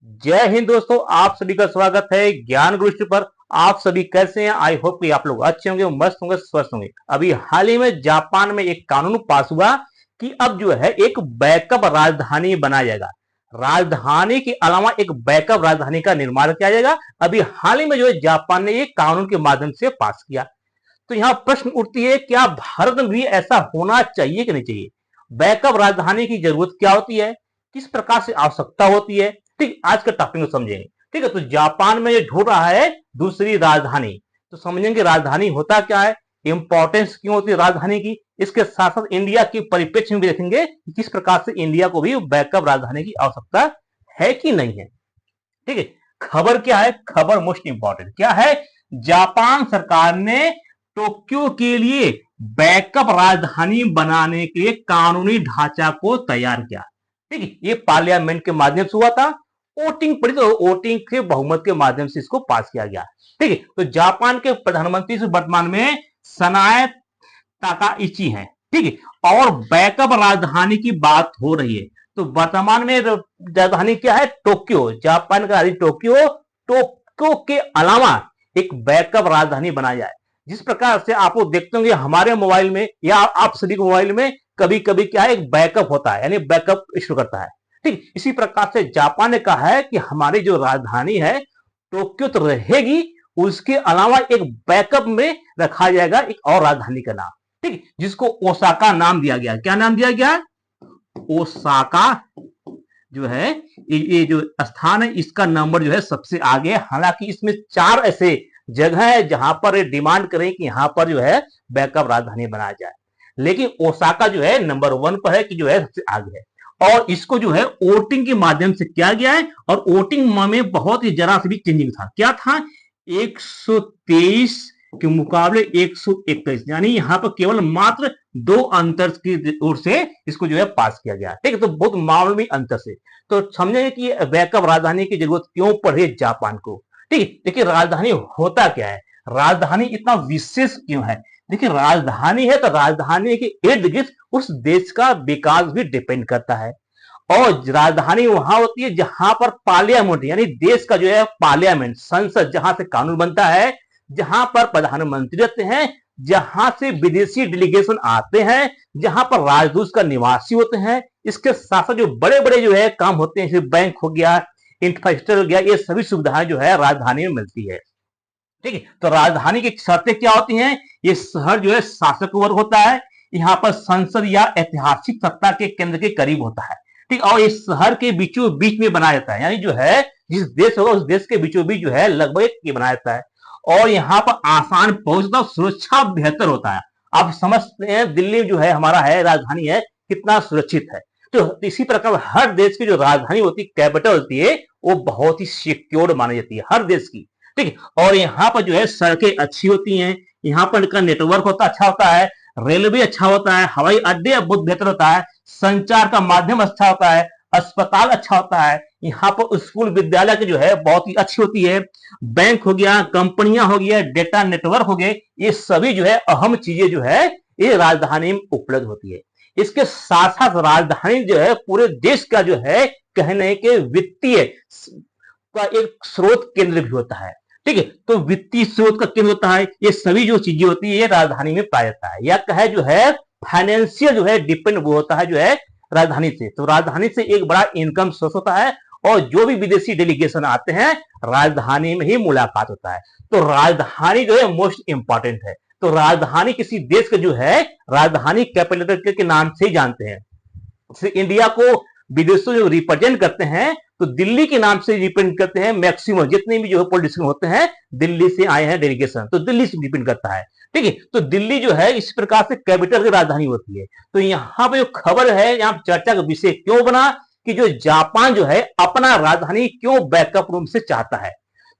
जय हिंद दोस्तों, आप सभी का स्वागत है ज्ञान गुरु पर। आप सभी कैसे हैं? आई होप कि आप लोग अच्छे होंगे, मस्त होंगे, स्वस्थ होंगे। अभी हाल ही में जापान में एक कानून पास हुआ कि अब जो है एक बैकअप राजधानी बनाया जाएगा। राजधानी के अलावा एक बैकअप राजधानी का निर्माण किया जाएगा। अभी हाल ही में जो है जापान ने ये कानून के माध्यम से पास किया। तो यहाँ प्रश्न उठती है, क्या भारत में भी ऐसा होना चाहिए कि नहीं चाहिए? बैकअप राजधानी की जरूरत क्या होती है, किस प्रकार से आवश्यकता होती है, ठीक आज का टॉपिक में समझेंगे। ठीक है, तो जापान में ये ढूंढ रहा है दूसरी राजधानी, तो समझेंगे राजधानी होता क्या है, इंपॉर्टेंस क्यों होती है राजधानी की। इसके साथ साथ इंडिया के परिप्रेक्ष्य में भी देखेंगे कि किस प्रकार से इंडिया को भी बैकअप राजधानी की आवश्यकता है कि नहीं है। ठीक है, खबर क्या है, खबर मोस्ट इंपॉर्टेंट क्या है, जापान सरकार ने टोक्यो के लिए बैकअप राजधानी बनाने के लिए कानूनी ढांचा को तैयार किया। ठीक है, ये पार्लियामेंट के माध्यम से हुआ था, वोटिंग पड़ी तो वोटिंग के बहुमत के माध्यम से इसको पास किया गया। ठीक है, तो जापान के प्रधानमंत्री से वर्तमान में सनाए ताकाइची हैं। ठीक है, और बैकअप राजधानी की बात हो रही है। तो वर्तमान में राजधानी क्या है, टोक्यो, जापान का राजधानी टोक्यो। टोक्यो के अलावा एक बैकअप राजधानी बनाई जाए। जिस प्रकार से आप लोग देखते होंगे हमारे मोबाइल में या आप सभी के मोबाइल में कभी कभी क्या है, एक बैकअप होता है, यानी बैकअप इशू करता है। ठीक, इसी प्रकार से जापान ने कहा है कि हमारी जो राजधानी है टोक्यो तो रहेगी, उसके अलावा एक बैकअप में रखा जाएगा एक और राजधानी का नाम। ठीक, जिसको ओसाका नाम दिया गया। क्या नाम दिया गया? ओसाका जो है, ये जो स्थान है इसका नंबर जो है सबसे आगे। हालांकि इसमें 4 ऐसे जगह है जहां पर डिमांड करें कि यहां पर जो है बैकअप राजधानी बनाया जाए, लेकिन ओसाका जो है नंबर 1 पर है कि जो है सबसे आगे है। और इसको जो है वोटिंग के माध्यम से किया गया है, और वोटिंग में बहुत ही जरा से भी चेंजिंग था। क्या था? 123 के मुकाबले 121, यानी यहां पर केवल मात्र 2 अंतर की ओर से इसको जो है पास किया गया। ठीक है, तो बहुत मामूली अंतर से। तो समझेंगे कि बैकअप राजधानी की जरूरत क्यों पड़ी जापान को। ठीक है, देखिए राजधानी होता क्या है, राजधानी इतना विशेष क्यों है। देखिए राजधानी है तो राजधानी के इर्द गिर्द उस देश का विकास भी डिपेंड करता है। और राजधानी वहां होती है जहां पर पार्लियामेंट, यानी देश का जो है पार्लियामेंट, संसद, जहां से कानून बनता है, जहां पर प्रधानमंत्री रहते हैं, जहां से विदेशी डेलीगेशन आते हैं, जहां पर राजदूत का निवासी होते हैं। इसके साथ साथ जो बड़े बड़े जो है काम होते हैं, जैसे बैंक हो गया, इंफ्रास्ट्रक्चर हो गया, ये सभी सुविधाएं जो है राजधानी में मिलती है। ठीक है, तो राजधानी की शर्तें क्या होती हैं? ये शहर जो है शासक वर्ग होता है, यहाँ पर संसद या ऐतिहासिक सत्ता के केंद्र के करीब होता है। ठीक, और इस शहर के बीचों बीच में बनाया जाता है, यानी जो है जिस देश होगा उस देश के बीचों बीच जो है लगभग ये बनाया जाता है। और यहाँ पर आसान पहुंचना, सुरक्षा बेहतर होता है। आप समझते हैं दिल्ली जो है हमारा है राजधानी है, कितना सुरक्षित है। तो इसी प्रकार हर देश की जो राजधानी होती है, कैपिटल होती है, वो बहुत ही सिक्योर्ड मानी जाती है हर देश की। ठीक है, और यहाँ पर जो है सड़कें अच्छी होती हैं, यहाँ पर का नेटवर्क होता अच्छा होता है, रेलवे अच्छा होता है, हवाई अड्डे बहुत बेहतर होता है, संचार का माध्यम अच्छा होता है, अस्पताल अच्छा होता है, यहाँ पर स्कूल विद्यालय की जो है बहुत ही अच्छी होती है, बैंक हो गया, कंपनियां हो गया, डेटा नेटवर्क हो गए, ये सभी जो है अहम चीजें जो है ये राजधानी में उपलब्ध होती है। इसके साथ साथ राजधानी जो है पूरे देश का जो है कहने के वित्तीय का एक स्रोत केंद्र भी होता है। ठीक है, तो वित्तीय स्रोत का केंद्र होता है, ये सभी जो चीजें होती है ये राजधानी में पाया जाता है। या कहे जो है फाइनेंशियल जो है डिपेंड वो होता है जो है राजधानी से। तो राजधानी से एक बड़ा इनकम सोर्स होता है, और जो भी विदेशी डेलीगेशन आते हैं राजधानी में ही मुलाकात होता है। तो राजधानी जो है मोस्ट इंपॉर्टेंट है। तो राजधानी किसी देश का जो है राजधानी कैपिटल के नाम से ही जानते हैं। इंडिया को विदेशों जो रिप्रेजेंट करते हैं तो दिल्ली के नाम से रिप्रेजेंट करते हैं। मैक्सिमम जितने भी जो है पॉलिटिशियन होते हैं दिल्ली से आए हैं डेलीगेशन, तो दिल्ली से डिपेंड करता है। ठीक है, तो दिल्ली जो है इस प्रकार से कैपिटल की राजधानी होती है। तो यहाँ पे जो खबर है, यहाँ चर्चा का विषय क्यों बना कि जो जापान जो है अपना राजधानी क्यों बैकअप रूम से चाहता है।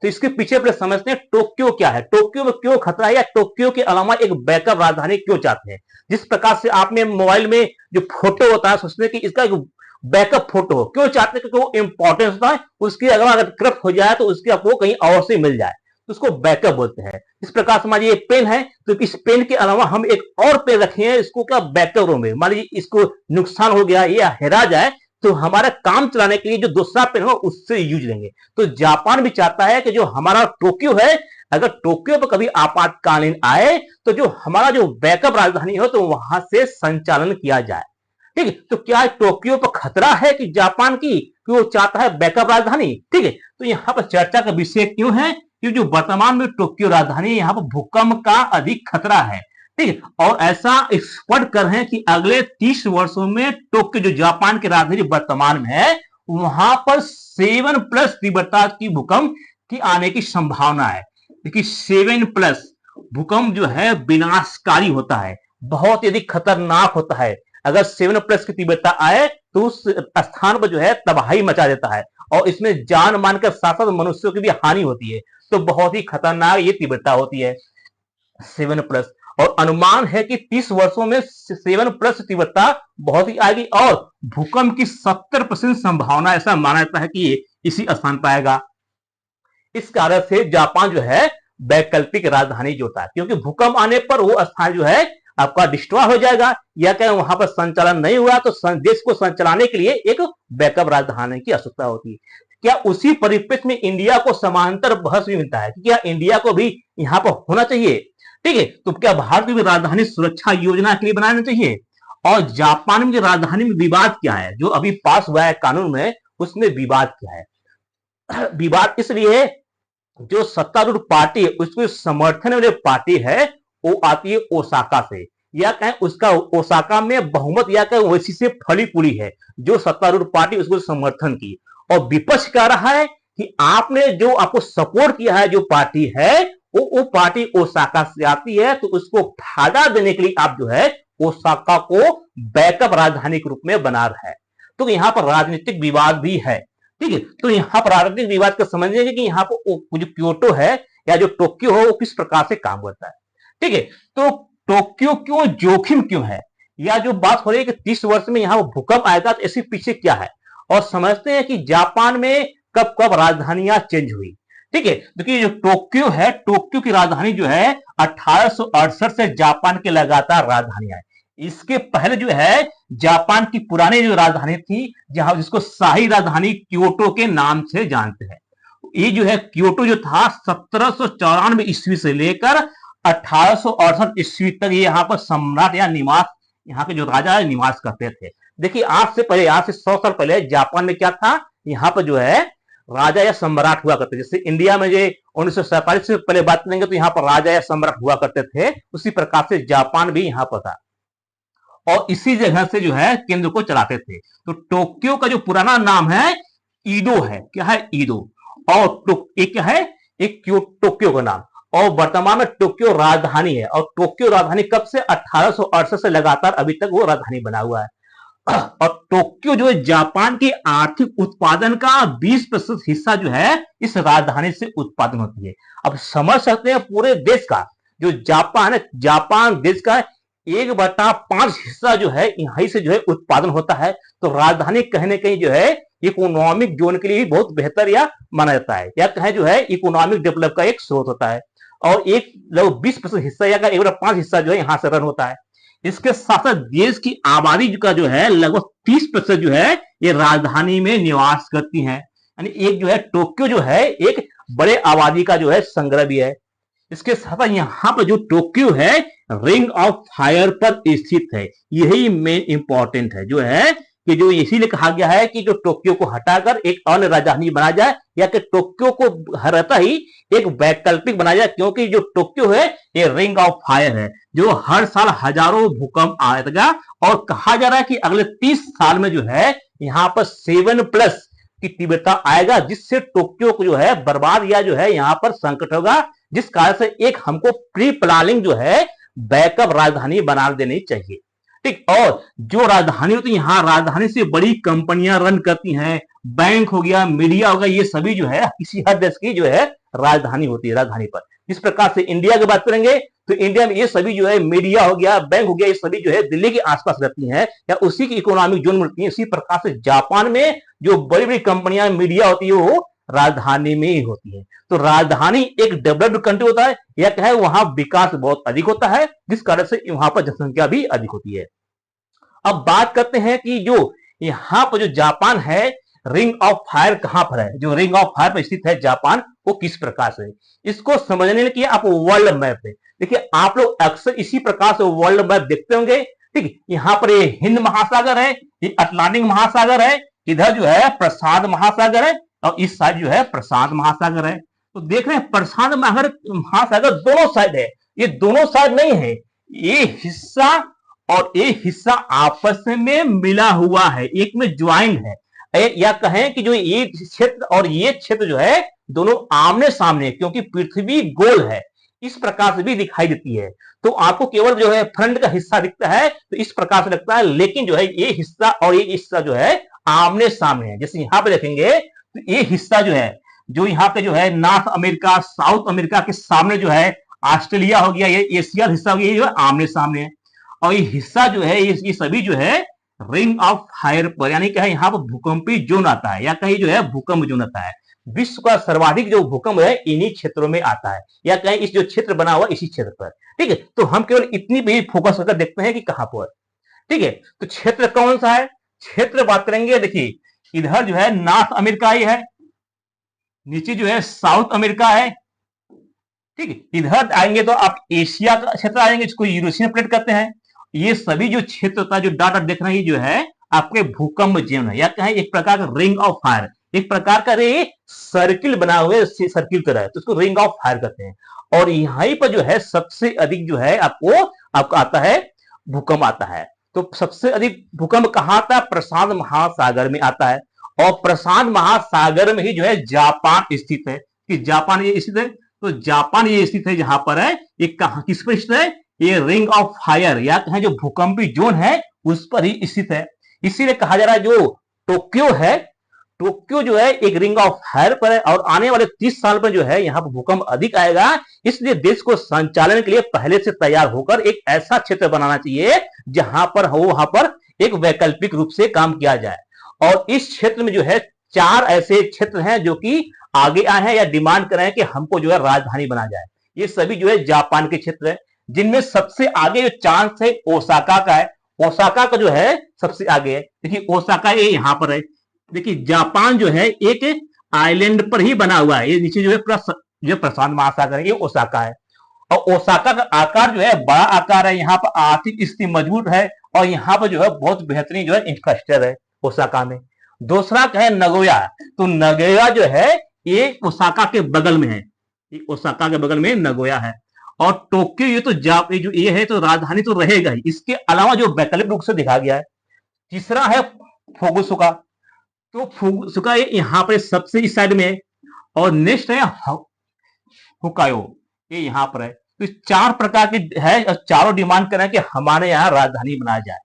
तो इसके पीछे अपने समझते हैं टोक्यो क्या है, टोक्यो में क्यों खतरा है, या टोक्यो के अलावा एक बैकअप राजधानी क्यों चाहते हैं। जिस प्रकार से आपने मोबाइल में जो फोटो होता है सोचते हैं कि इसका एक बैकअप फोटो हो, क्यों चाहते हैं? क्योंकि वो इंपॉर्टेंस होता है, उसकी अगर करप्ट हो जाए तो उसकी आपको कहीं और से मिल जाए, तो उसको बैकअप बोलते हैं। इस प्रकार से मान लीजिए पेन है, तो इस पेन के अलावा हम एक और पेन रखे हैं, इसको क्या बैकअप रूम में, मान लीजिए इसको नुकसान हो गया या हेरा जाए तो हमारा काम चलाने के लिए जो दूसरा पेन हो उससे यूज लेंगे। तो जापान भी चाहता है कि जो हमारा टोक्यो है, अगर टोक्यो पर कभी आपातकालीन आए तो जो हमारा जो बैकअप राजधानी हो तो वहां से संचालन किया जाए। ठीक है, तो क्या टोक्यो पर खतरा है कि जापान की कि वो चाहता है बैकअप राजधानी? ठीक है, तो यहाँ पर चर्चा का विषय क्यों है कि जो वर्तमान में टोक्यो राजधानी, यहाँ पर भूकंप का अधिक खतरा है। ठीक है, और ऐसा एक्सपर्ट कर रहे हैं कि अगले 30 वर्षों में टोक्यो जो जापान की राजधानी वर्तमान में है वहां पर 7+ तीव्रता की भूकंप की आने की संभावना है। देखिए 7+ भूकंप जो है विनाशकारी होता है, बहुत ही अधिक खतरनाक होता है। अगर 7+ की तीव्रता आए तो उस स्थान पर जो है तबाही मचा देता है और इसमें जान मान के साथ साथ मनुष्यों की भी हानि होती है। तो बहुत ही खतरनाक ये तीव्रता होती है 7+। और अनुमान है कि 30 वर्षों में 7+ तीव्रता बहुत ही आएगी और भूकंप की 70% संभावना, ऐसा माना जाता है कि ये इसी स्थान पर आएगा। इस कारण से जापान जो है वैकल्पिक राजधानी जोता है, क्योंकि भूकंप आने पर वो स्थान जो है आपका डिस्ट्रॉय हो जाएगा या क्या वहां पर संचालन नहीं हुआ तो देश को संचालने के लिए एक बैकअप राजधानी की आवश्यकता होती है। क्या उसी परिप्रेक्ष्य में इंडिया को समांतर बहस भी मिलता है कि क्या इंडिया को भी यहाँ पर होना चाहिए? ठीक है, तो क्या भारत की राजधानी सुरक्षा योजना के लिए बनाना चाहिए? और जापान में राजधानी में विवाद क्या है जो अभी पास हुआ है कानून में, उसमें विवाद क्या है? विवाद इसलिए जो सत्तारूढ़ पार्टी है उसको समर्थन वाली पार्टी है वो आती है ओसाका से, या कहें उसका ओसाका में बहुमत या कहें वैसी से फली पूरी है जो सत्तारूढ़ पार्टी उसको समर्थन की। और विपक्ष कह रहा है कि आपने जो आपको सपोर्ट किया है जो पार्टी है वो पार्टी ओसाका से आती है, तो उसको फायदा देने के लिए आप जो है ओसाका को बैकअप राजधानी के रूप में बना रहा है। तो यहाँ पर राजनीतिक विवाद भी है। ठीक है, तो यहाँ पर राजनीतिक विवाद को समझेंगे कि यहाँ पर जो क्योटो है या जो टोक्यो हो वो किस प्रकार से काम करता है। ठीक है, तो टोक्यो क्यों जोखिम क्यों है, या जो बात हो रही है कि 30 वर्ष में यहाँ भूकंप आएगा तो इसके पीछे क्या है, और समझते हैं कि जापान में कब कब राजधानियां चेंज हुई। ठीक है, देखिए जो टोक्यो है, टोक्यो की राजधानी जो है 1868 से जापान के लगातार राजधानियां है। इसके पहले जो है जापान की पुरानी जो राजधानी थी, जहां जिसको शाही राजधानी क्योटो के नाम से जानते हैं, ये जो है क्योटो जो था 1794 ईस्वी से लेकर 1868 ईस्वी तक ये यहाँ पर सम्राट या निवास, यहाँ के जो राजा है निवास करते थे। देखिए आज से पहले, आज से 100 साल पहले जापान में क्या था, यहाँ पर जो है राजा या सम्राट हुआ करते। जैसे इंडिया में जो 1947 से पहले बात करेंगे तो यहाँ पर राजा या सम्राट हुआ करते थे, उसी प्रकार से जापान भी यहाँ पर था और इसी जगह से जो है केंद्र को चलाते थे। तो टोक्यो का जो पुराना नाम है ईडो है, क्या है ईडो, और एक क्या है एक टोक्यो का नाम, और वर्तमान में टोक्यो राजधानी है। और टोक्यो राजधानी कब से 1868 से लगातार अभी तक वो राजधानी बना हुआ है। और टोक्यो जो है जापान के आर्थिक उत्पादन का 20% हिस्सा जो है इस राजधानी से उत्पादन होती है। अब समझ सकते हैं पूरे देश का जो जापान है, जापान देश का 1/5 हिस्सा जो है यहीं से जो है उत्पादन होता है। तो राजधानी कहीं ना कहीं जो है इकोनॉमिक जोन के लिए भी बहुत बेहतर या माना जाता है, या कहें जो है इकोनॉमिक डेवलप का एक स्रोत होता है। और एक लगभग 20% हिस्सा या 1/5 हिस्सा जो है यहां से रन होता है। इसके साथ साथ देश की आबादी का जो है लगभग 30% जो है ये राजधानी में निवास करती है। यानी एक जो है टोक्यो जो है एक बड़े आबादी का जो है संग्रह भी है। इसके साथ यहाँ पर जो टोक्यो है रिंग ऑफ फायर पर स्थित है, यही मेन इंपॉर्टेंट है जो है कि जो इसीलिए कहा गया है कि जो टोक्यो को हटाकर एक अन्य राजधानी बनाया जाए, या कि टोक्यो को हटाता ही एक वैकल्पिक बनाया जाए, क्योंकि जो टोक्यो है ये रिंग ऑफ फायर है जो हर साल हजारों भूकंप आएगा। और कहा जा रहा है कि अगले 30 साल में जो है यहाँ पर 7+ की तीव्रता आएगा, जिससे टोक्यो को जो है बर्बाद या जो है यहाँ पर संकट होगा, जिस कारण से एक हमको प्री प्लानिंग जो है बैकअप राजधानी बना देनी चाहिए। ठीक, और जो राजधानी होती है यहाँ राजधानी से बड़ी कंपनियां रन करती हैं, बैंक हो गया, मीडिया हो गया, ये सभी जो है किसी हर देश की जो है राजधानी होती है राजधानी पर। इस प्रकार से इंडिया की बात करेंगे तो इंडिया में ये सभी जो है मीडिया हो गया, बैंक हो गया, ये सभी जो है दिल्ली के आसपास रहती हैं या उसी की इकोनॉमिक जोन मिलती है। इसी प्रकार से जापान में जो बड़ी बड़ी कंपनियां मीडिया होती है वो राजधानी में ही होती है। तो राजधानी एक डेवलप्ड कंट्री होता है, या क्या है वहां विकास बहुत अधिक होता है, जिस कारण से वहां पर जनसंख्या भी अधिक होती है। अब बात करते हैं कि जो यहाँ पर जो जापान है, रिंग ऑफ फायर कहां पर है, जो रिंग ऑफ फायर पर स्थित है जापान, वो किस प्रकार से, इसको समझने के लिए आप वर्ल्ड मैप पे देखिए। आप लोग अक्सर इसी प्रकार से वर्ल्ड मैप देखते होंगे। ठीक है, यहाँ पर ये हिंद महासागर है, ये अटलांटिक महासागर है, इधर जो है प्रशांत महासागर है, और इस साइड जो है प्रशांत महासागर है। तो देख रहे हैं प्रशांत महासागर दोनों साइड है, ये दोनों साइड नहीं है, ये हिस्सा और ये हिस्सा आपस में मिला हुआ है, एक में ज्वाइंट है, या कहें कि जो ये क्षेत्र और ये क्षेत्र जो है दोनों आमने सामने, क्योंकि पृथ्वी गोल है, इस प्रकार से भी दिखाई देती है। तो आपको केवल जो है फ्रंट का हिस्सा दिखता है तो इस प्रकार से लगता है, लेकिन जो है ये हिस्सा और ये हिस्सा जो है आमने सामने है। जैसे यहाँ पे देखेंगे तो ये हिस्सा जो है, जो यहाँ पे जो है नॉर्थ अमेरिका, साउथ अमेरिका के सामने जो है ऑस्ट्रेलिया हो गया, ये एशिया हिस्सा हो गया, ये जो है आमने सामने है। और ये हिस्सा जो है ये सभी जो है रिंग ऑफ फायर पर, यानी क्या है, यहाँ पर भूकंपी जोन आता है, या कहीं जो है भूकंप जोन आता है। विश्व का सर्वाधिक जो भूकंप है इन्हीं क्षेत्रों में आता है, या कहीं इस जो क्षेत्र बना हुआ इसी क्षेत्र पर। ठीक है, तो हम केवल इतनी भी फोकस करके देखते हैं कि कहां पर। ठीक है, तो क्षेत्र कौन सा है, क्षेत्र बात करेंगे। देखिए इधर जो है नॉर्थ अमेरिका ही है, नीचे जो है साउथ अमेरिका है। ठीक है, इधर आएंगे तो आप एशिया का क्षेत्र आएंगे, जिसको यूरेशियन प्लेट कहते हैं। ये सभी जो क्षेत्र होता है, जो डाटा देख रहे हैं, जो है आपके भूकंप जोन है, या कहें एक प्रकार का रिंग ऑफ फायर, एक प्रकार का रे सर्किल बना हुए सर्किल की तरह, तो उसको रिंग ऑफ फायर कहते हैं। और यहीं पर जो है सबसे अधिक जो है आपको आता है भूकंप आता है। तो सबसे अधिक भूकंप कहां आता है, प्रशांत महासागर में आता है, और प्रशांत महासागर में ही जो है जापान स्थित है। कि जापान ये स्थित है, तो जापान ये स्थित है जहां पर है, ये कहां किस पर स्थित है, ये रिंग ऑफ फायर या कहें जो भूकंपी जोन है उस पर ही स्थित है। इसीलिए कहा जा रहा है जो टोक्यो है, टोक्यो जो है एक रिंग ऑफ फायर पर है, और आने वाले 30 साल में जो है यहाँ पर भूकंप अधिक आएगा। इसलिए देश को संचालन के लिए पहले से तैयार होकर एक ऐसा क्षेत्र बनाना चाहिए जहां पर हो, वहां पर एक वैकल्पिक रूप से काम किया जाए। और इस क्षेत्र में जो है 4 ऐसे क्षेत्र हैं जो कि आगे आए हैं या डिमांड कर रहे हैं कि हमको जो है राजधानी बना जाए। ये सभी जो है जापान के क्षेत्र है, जिनमें सबसे आगे जो चांस है ओसाका का है। ओसाका का जो है सबसे आगे है। देखिए ओसाका ये यहां पर है। देखिए जापान जो है एक आइलैंड पर ही बना हुआ है, ये नीचे जो है पूरा जो प्रशांत महासागर है, ये ओसाका है। और ओसाका का आकार जो है बड़ा आकार है, यहाँ पर आर्थिक स्थिति मजबूत है, और यहाँ पर जो है बहुत बेहतरीन जो है इंफ्रास्ट्रक्चर है ओसाका में। दूसरा कहे नगोया, तो नगोया जो है ये ओसाका के बगल में है, ये ओसाका के बगल में नगोया है। और टोक्यो ये तो जो ये है तो राजधानी तो रहेगा ही, इसके अलावा जो वैकल्पिक रूप से दिखा गया है। तीसरा है फुकुशिका, तो फुकुशिका यहाँ पर सबसे इस साइड में है, और नेक्स्ट है होक्काइडो, ये यहाँ पर है। तो 4 प्रकार के है, चारों डिमांड कर रहे हैं कि हमारे यहाँ राजधानी बनाया जाए।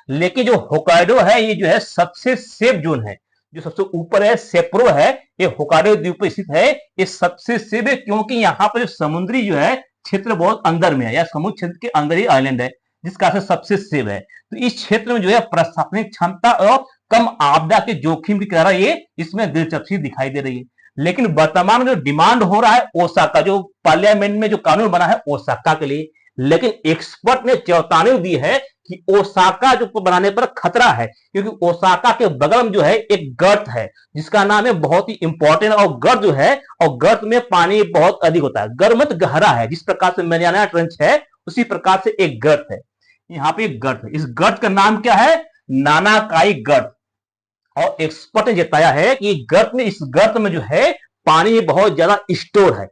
लेकिन जो होक्काइडो है ये जो है सबसे सेफ जोन है, जो सबसे ऊपर है सेप्रो है, ये होक्काइडो द्वीप पर स्थित है, ये सबसे सेफ है क्योंकि यहाँ पर जो समुद्री जो है क्षेत्र बहुत अंदर में है, या समुद्र क्षेत्र के अंदर ही आइलैंड है, जिसका सबसे सेफ है। तो इस क्षेत्र में जो है प्रशासनिक क्षमता और कम आपदा के जोखिम की कारण ये इसमें दिलचस्पी दिखाई दे रही है। लेकिन वर्तमान में जो डिमांड हो रहा है ओसाका, जो पार्लियामेंट में जो कानून बना है ओसाका के लिए, लेकिन एक्सपर्ट ने चेतावनी दी है कि ओसाका जो बनाने पर खतरा है, क्योंकि ओसाका के बगल में जो है एक गर्त है जिसका नाम है बहुत ही इंपॉर्टेंट, और गर्त जो है, और गर्त में पानी बहुत अधिक होता है। गर्त मत गहरा है, जिस प्रकार से मैरियाना ट्रेंच है उसी प्रकार से एक गर्त है, यहाँ पे एक गर्त है। इस गर्त का नाम क्या है, नानाकाई गर्त। और एक्सपर्ट ने बताया है कि गर्त में, इस गर्त में जो है पानी बहुत ज्यादा स्टोर है,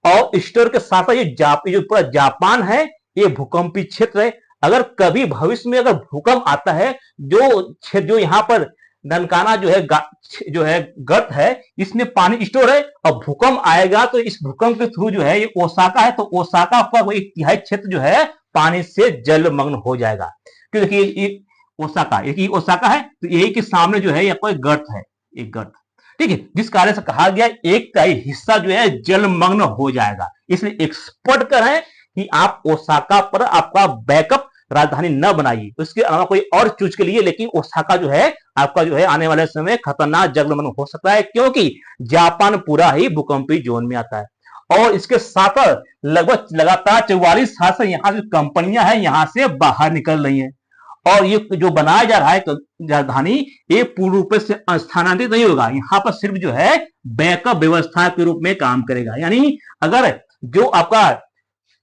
और स्टोर के साथ साथ ये जो पूरा जापान है ये भूकंपी क्षेत्र है। अगर कभी भविष्य में अगर भूकंप आता है, जो यहाँ पर ननकाना जो है गर्त है, इसमें पानी स्टोर है, और भूकंप आएगा तो इस भूकंप के थ्रू जो है ये ओसाका है, तो ओसाका का वो एक तिहाई क्षेत्र जो है पानी से जलमग्न हो जाएगा। क्योंकि ये ओसाका, एक ओसाका है, तो यही के सामने जो है ये कोई गर्त है, एक गर्त। ठीक है, जिस कारण से कहा गया एक तिहाई हिस्सा जो है जलमग्न हो जाएगा। इसलिए एक्सपर्ट कर रहे हैं कि आप ओसाका पर आपका बैकअप राजधानी न बनाइए, उसके अलावा कोई और चूज के लिए, लेकिन ओसाका जो है आपका जो है आने वाले समय खतरनाक जलमग्न हो सकता है, क्योंकि जापान पूरा ही भूकंपी जोन में आता है। और इसके साथ लगभग लगातार 44 साल से यहाँ जो कंपनियां हैं यहाँ से बाहर निकल रही हैं, और ये जो बनाया जा रहा है राजधानी, ये पूर्ण रूप से स्थानांतरित नहीं होगा। यहाँ पर सिर्फ जो है बैकअप व्यवस्था के रूप में काम करेगा। यानी अगर जो आपका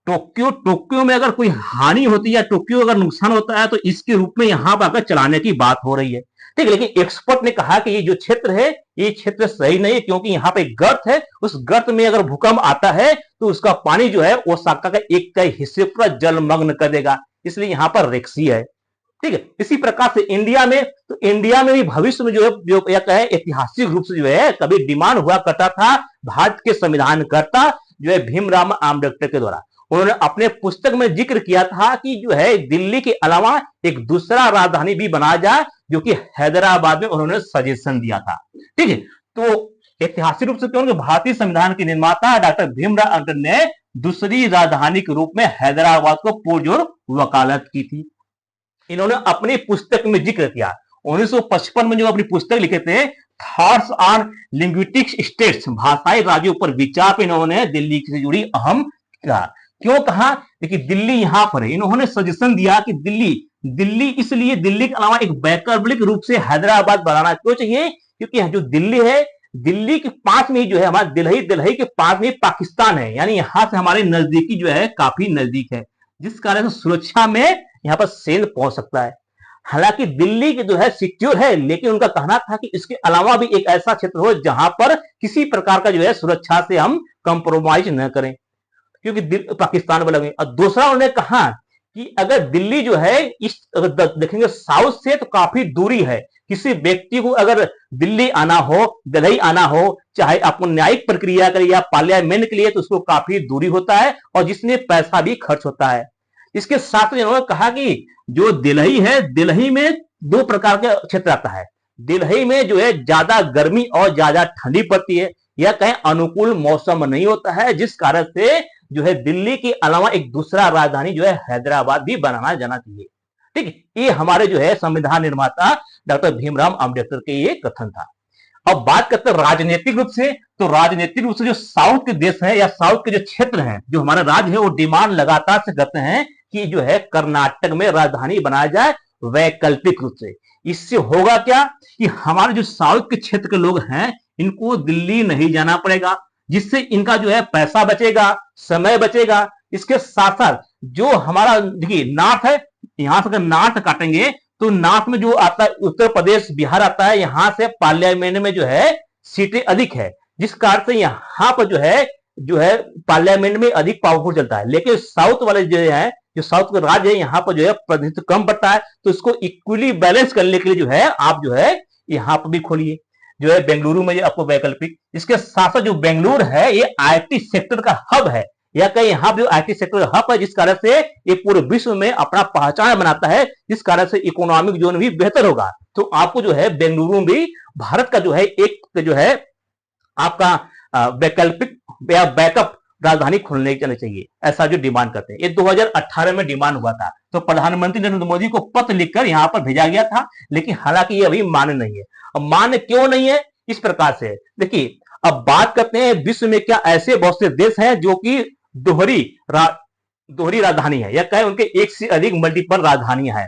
टोक्यो में अगर कोई हानि होती है या टोक्यो अगर नुकसान होता है तो इसके रूप में यहां पर आकर चलाने की बात हो रही है। ठीक है, लेकिन एक्सपर्ट ने कहा कि ये जो क्षेत्र है ये क्षेत्र सही नहीं है, क्योंकि यहाँ पे गर्त है, उस गर्त में अगर भूकंप आता है तो उसका पानी जो है ओसाका का एक कई हिस्से पूरा जलमग्न कर देगा, इसलिए यहाँ पर रिस्की है। ठीक है, इसी प्रकार से इंडिया में भी भविष्य में जो है जो कहे ऐतिहासिक रूप से जो है कभी डिमांड हुआ करता था भारत के संविधानकर्ता जो है भीमराव अम्बेडकर के द्वारा। उन्होंने अपने पुस्तक में जिक्र किया था कि जो है दिल्ली के अलावा एक दूसरा राजधानी भी बनाया जाए, जो कि हैदराबाद में उन्होंने सजेशन दिया था। ठीक है, तो ऐतिहासिक रूप से क्योंकि भारतीय संविधान के निर्माता डॉक्टर भीमराव अम्बेडकर ने दूसरी राजधानी के रूप में हैदराबाद को पुरजोर वकालत की थी। इन्होंने अपनी पुस्तक में जिक्र किया 1955 में जो अपनी पुस्तक लिखे थे थॉट्स ऑन लिंग्विस्टिक स्टेट्स, भाषाई राज्यों पर विचार पे इन्होंने दिल्ली से जुड़ी अहम कहा। क्यों कहा? देखिए दिल्ली यहां पर है, इन्होंने सजेशन दिया कि दिल्ली इसलिए दिल्ली के अलावा एक वैकल्पिक रूप से हैदराबाद बनाना क्यों चाहिए, क्योंकि जो दिल्ली है, दिल्ली के पास में ही जो है हमारा दिल्ली के पास में पाकिस्तान है, यानी यहां से हमारे नजदीकी जो है काफी नजदीक है, जिस कारण से सुरक्षा में यहाँ पर सेंध पहुंच सकता है। हालांकि दिल्ली के जो है सिक्योर है, लेकिन उनका कहना था कि इसके अलावा भी एक ऐसा क्षेत्र हो जहां पर किसी प्रकार का जो है सुरक्षा से हम कंप्रोमाइज न करें, क्योंकि पाकिस्तान में लगे। और दूसरा उन्होंने कहा कि अगर दिल्ली जो है इस अगर देखेंगे साउथ से तो काफी दूरी है, किसी व्यक्ति को अगर दिल्ली आना हो, दिल्ली आना हो, चाहे आपको न्यायिक प्रक्रिया के लिए या पार्लियामेंट के लिए, तो उसको काफी दूरी होता है और जिसमें पैसा भी खर्च होता है। इसके साथ में उन्होंने कहा कि जो दिल्ली है, दिल्ली में दो प्रकार के क्षेत्र आता है। दिल्ली में जो है ज्यादा गर्मी और ज्यादा ठंडी पड़ती है, या कहें अनुकूल मौसम नहीं होता है, जिस कारण से जो है दिल्ली के अलावा एक दूसरा राजधानी जो है हैदराबाद भी बनाना जाना चाहिए। ठीक है, ये हमारे जो है संविधान निर्माता डॉक्टर भीमराव अम्बेडकर के ये कथन था। अब बात करते हैं राजनीतिक रूप से, तो राजनीतिक रूप से जो साउथ के देश है या साउथ के जो क्षेत्र है, जो हमारा राज्य है, वो डिमांड लगातार से करते हैं कि जो है कर्नाटक में राजधानी बनाया जाए वैकल्पिक रूप से। इससे होगा क्या कि हमारे जो साउथ के क्षेत्र के लोग हैं इनको दिल्ली नहीं जाना पड़ेगा, जिससे इनका जो है पैसा बचेगा, समय बचेगा। इसके साथ साथ जो हमारा देखिए नॉर्थ है, यहां से अगर नॉर्थ काटेंगे तो नॉर्थ में जो आता है उत्तर प्रदेश बिहार आता है, यहां से पार्लियामेंट में जो है सीटें अधिक है, जिस कारण से यहां पर जो है पार्लियामेंट में अधिक पावरफुल चलता है। लेकिन साउथ वाले जो है, जो साउथ के राज्य है, यहाँ पर जो है प्रतिनिधित्व कम पड़ता है, तो इसको इक्वली बैलेंस करने के लिए जो है आप जो है यहाँ पर भी खोलिए, जो है बेंगलुरु में आपको वैकल्पिक। इसके साथ साथ जो बेंगलुरु है ये आईटी सेक्टर का हब है, या कहीं यहाँ भी आईटी सेक्टर का हब है, जिस कारण से ये पूरे विश्व में अपना पहचान बनाता है, जिस कारण से इकोनॉमिक जोन भी बेहतर होगा। तो आपको जो है बेंगलुरु भी भारत का जो है एक जो है आपका वैकल्पिक या बैकअप राजधानी खोलने जाना चाहिए, ऐसा जो डिमांड करते हैं। ये 2018 में डिमांड हुआ था, तो प्रधानमंत्री नरेंद्र मोदी को पत्र लिखकर यहां पर भेजा गया था, लेकिन हालांकि ये अभी मान्य नहीं है। अब मान्य क्यों नहीं है? इस प्रकार से देखिए, अब बात करते हैं विश्व में क्या ऐसे बहुत से देश हैं जो कि दोहरी राजधानी है, या कहें उनके एक से अधिक मल्टीपल राजधानियां हैं,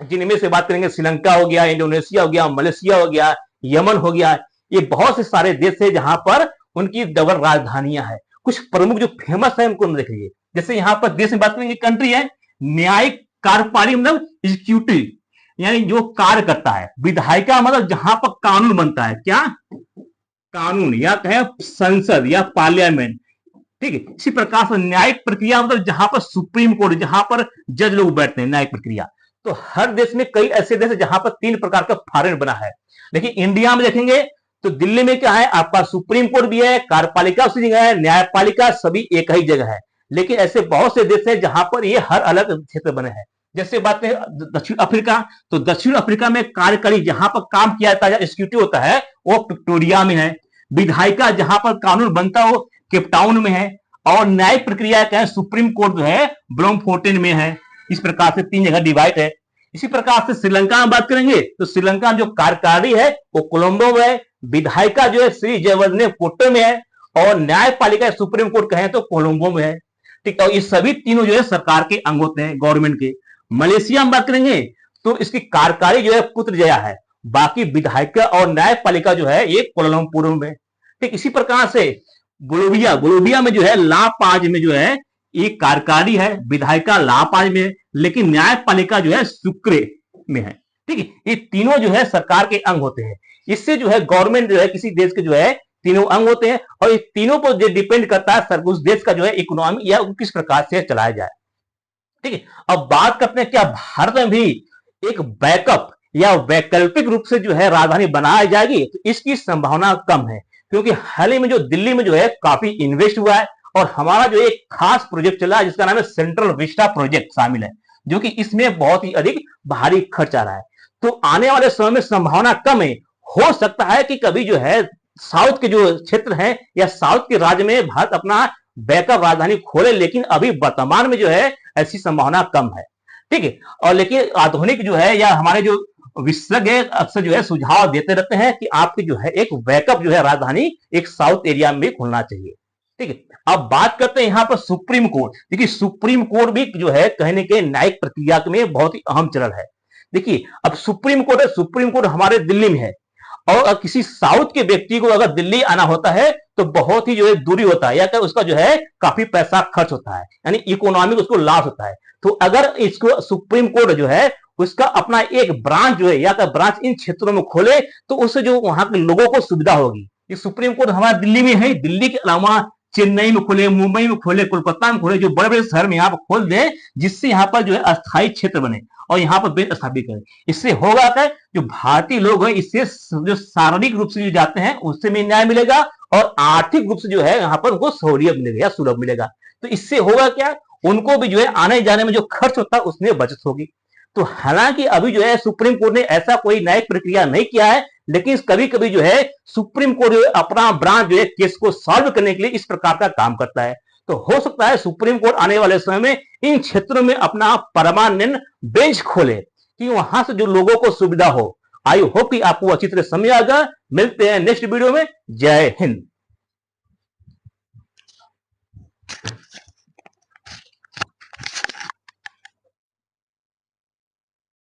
जिनमें से बात करेंगे श्रीलंका हो गया, इंडोनेशिया हो गया, मलेशिया हो गया, यमन हो गया। ये बहुत से सारे देश है जहां पर उनकी डबल राजधानियां हैं। कुछ प्रमुख जो फेमस है उनको देख लीजिए। जैसे यहाँ पर देश में बात करेंगे, कंट्री है न्यायिक कार्यपालिका मतलब एग्जीक्यूटिव, यानी जो कार्य करता है। विधायिका मतलब जहां पर कानून बनता है, क्या कानून, या कहें संसद या पार्लियामेंट। ठीक है, इसी प्रकार से न्यायिक प्रक्रिया मतलब जहां पर सुप्रीम कोर्ट, जहां पर जज लोग बैठते हैं, न्यायिक प्रक्रिया। तो हर देश में कई ऐसे देश है जहां पर 3 प्रकार का फॉरेन बना है। लेकिन इंडिया में देखेंगे तो दिल्ली में क्या है, आपका सुप्रीम कोर्ट भी है, कार्यपालिका उसी जगह है, न्यायपालिका सभी एक ही जगह है। लेकिन ऐसे बहुत से देश हैं जहां पर ये हर अलग क्षेत्र बने हैं। जैसे बात करें दक्षिण अफ्रीका, तो दक्षिण अफ्रीका में कार्यकारी जहां पर काम किया जाता है, एग्जीक्यूटिव होता है, वो प्रिटोरिया में है। विधायिका जहां पर कानून बनता हो केपटाउन में है, और न्यायिक प्रक्रिया क्या है, सुप्रीम कोर्ट जो है ब्लोमफोर्टेन में है। इस प्रकार से 3 जगह डिवाइड है। इसी प्रकार से श्रीलंका में बात करेंगे तो श्रीलंका में जो कार्यकारी है वो कोलंबो में है, विधायिका जो है श्री जयवर्धने कोट्टो में है, और न्यायपालिका सुप्रीम कोर्ट कहें तो कोलंबो में है। ठीक है, ये सभी तीनों जो है सरकार के अंग होते हैं, गवर्नमेंट के। मलेशिया में बात करेंगे तो इसकी कार्यकारी जो है पुत्रजया है, बाकी विधायिका और न्यायपालिका जो है ये कोलमपुर में। ठीक इसी प्रकार से बोलोविया में जो है ला 5 में जो है ये कार्यकारी है, विधायिका ला 5 में है, लेकिन न्यायपालिका जो है सुक्रे में है। ठीक है, ये तीनों जो है सरकार के अंग होते हैं। इससे जो है गवर्नमेंट जो है किसी देश के जो है तीनों अंग होते हैं, और ये तीनों पर जो डिपेंड करता है उस देश का जो है इकोनॉमी या किस प्रकार से चलाया जाए। ठीक है, अब बात करते हैं क्या भारत में भी एक बैकअप या वैकल्पिक रूप से जो है राजधानी बनाई जाएगी, तो इसकी संभावना कम है, क्योंकि हाल ही में जो दिल्ली में जो है काफी इन्वेस्ट हुआ है, और हमारा जो एक खास प्रोजेक्ट चला है जिसका नाम है सेंट्रल विस्टा प्रोजेक्ट शामिल है, जो कि इसमें बहुत ही अधिक भारी खर्च आ रहा है। तो आने वाले समय में संभावना कम है, हो सकता है कि कभी जो है साउथ के जो क्षेत्र है या साउथ के राज्य में भारत अपना बैकअप राजधानी खोले, लेकिन अभी वर्तमान में जो है ऐसी संभावना कम है। ठीक है, और लेकिन आधुनिक जो है या हमारे जो विशेषज्ञ अक्सर जो है सुझाव देते रहते हैं कि आपकी जो है एक बैकअप जो है राजधानी एक साउथ एरिया में खोलना चाहिए। ठीक है, अब बात करते हैं यहाँ पर सुप्रीम कोर्ट। देखिए सुप्रीम कोर्ट भी जो है कहने के न्यायिक प्रक्रिया में बहुत ही अहम चरण है। देखिए अब सुप्रीम कोर्ट है, सुप्रीम कोर्ट हमारे दिल्ली में है, और किसी साउथ के व्यक्ति को अगर दिल्ली आना होता है तो बहुत ही जो है दूरी होता है, या तो उसका जो है काफी पैसा खर्च होता है, यानी इकोनॉमिक उसको लॉस होता है। तो अगर इसको सुप्रीम कोर्ट जो है उसका अपना एक ब्रांच जो है या तो ब्रांच इन क्षेत्रों में खोले, तो उससे जो वहां के लोगों को सुविधा होगी। ये सुप्रीम कोर्ट हमारा दिल्ली में है, दिल्ली के अलावा चेन्नई में खोले, मुंबई में खोले, कोलकाता में खोले, जो बड़े बड़े शहर में यहाँ पर खोल दे, जिससे यहाँ पर जो है अस्थायी क्षेत्र बने और यहाँ पर बेंच स्थापित करें। इससे होगा क्या, जो भारतीय लोग हैं इससे जो शारीरिक रूप से जो जाते हैं उससे भी न्याय मिलेगा, और आर्थिक रूप से जो है यहाँ पर उनको सहूलियत मिलेगा या सुलभ मिलेगा। तो इससे होगा क्या, उनको भी जो है आने जाने में जो खर्च होता है उसमें बचत होगी। तो हालांकि अभी जो है सुप्रीम कोर्ट ने ऐसा कोई न्यायिक प्रक्रिया नहीं किया है, लेकिन कभी कभी जो है सुप्रीम कोर्ट जो है अपना ब्रांच जो है केस को सॉल्व करने के लिए इस प्रकार का काम करता है। तो हो सकता है सुप्रीम कोर्ट आने वाले समय में इन क्षेत्रों में अपना परमानेंट बेंच खोले कि वहां से जो लोगों को सुविधा हो। आई होप कि आपको अच्छी तरह समझ आएगा। मिलते हैं नेक्स्ट वीडियो में। जय हिंद।